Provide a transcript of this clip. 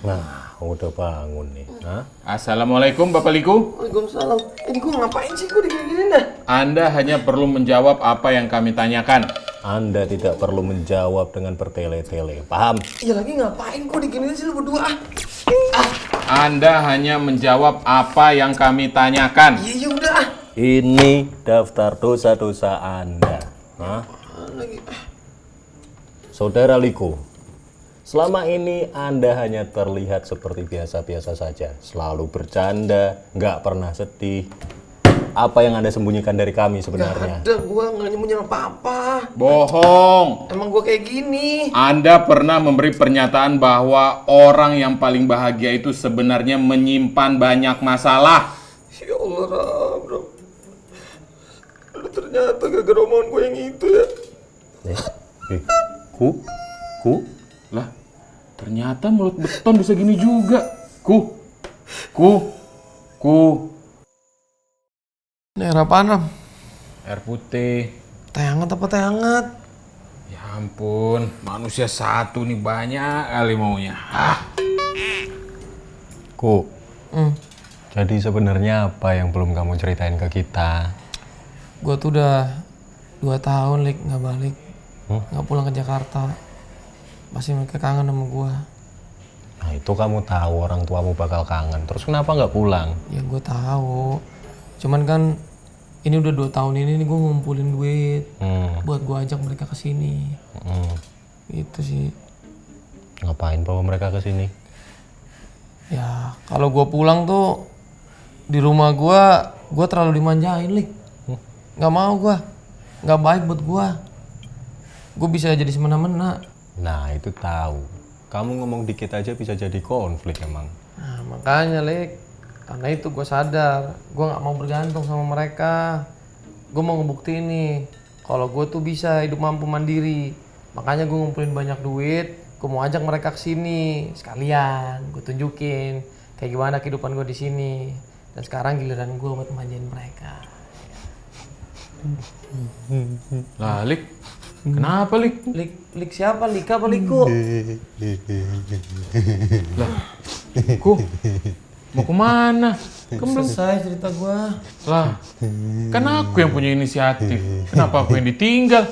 Nah, udah bangun nih. Hah? Assalamualaikum Bapak Liku. Waalaikumsalam. Ini gue ngapain sih gue digini-gini dah? Anda hanya perlu menjawab apa yang kami tanyakan. Anda tidak perlu menjawab dengan bertele-tele. Paham? Iya lagi ngapain gue digini sih lu berdua? Anda hanya menjawab apa yang kami tanyakan. Iya udah. Ini daftar dosa-dosa Anda. Hah? Lagi. Saudara Liku, selama ini Anda hanya terlihat seperti biasa-biasa saja. Selalu bercanda, nggak pernah sedih. Apa yang Anda sembunyikan dari kami sebenarnya? Gak ada, gue nggak nyembunyi apa-apa. Bohong. Emang gue kayak gini. Anda pernah memberi pernyataan bahwa orang yang paling bahagia itu sebenarnya menyimpan banyak masalah. Ya Allah, Ram. Lu ternyata gara-gara omongan gue yang itu ya. Ku? Lah, ternyata mulut beton bisa gini juga. Ku. Ini air apaan, Ram? Air putih. Teh hangat apa teh hangat? Ya ampun, manusia satu nih banyak kali maunya. Ku. Jadi sebenarnya apa yang belum kamu ceritain ke kita? Gue tuh udah 2 tahun, Lik, nggak balik. Nggak pulang ke Jakarta. Pasti mereka kangen sama gue. Nah itu kamu tahu orang tuamu bakal kangen. Terus kenapa nggak pulang? Ya gue tahu. Cuman kan ini udah 2 tahun ini nih gue ngumpulin duit buat gue ajak mereka ke sini. Gitu sih. Ngapain bawa mereka ke sini? Ya kalau gue pulang tuh di rumah gue terlalu dimanjain, Lik. Nggak mau gue. Nggak baik buat gue. Gue bisa jadi semena-mena. Nah itu tahu. Kamu ngomong dikit aja bisa jadi konflik emang. Nah makanya, Lik. Karena itu gue sadar, gue gak mau bergantung sama mereka. Gue mau ngebuktiin nih, kalau gue tuh bisa hidup mampu mandiri. Makanya gue ngumpulin banyak duit, gue mau ajak mereka ke sini sekalian. Gue tunjukin kayak gimana kehidupan gue di sini. Dan sekarang giliran gue buat manjain mereka. Lah, Lik. Kenapa, Lik? Lik siapa? Lika apa Liku? Lah, Ku. Mau kemana? Selesai cerita gue. Lah, kan aku yang punya inisiatif. Kenapa aku yang ditinggal?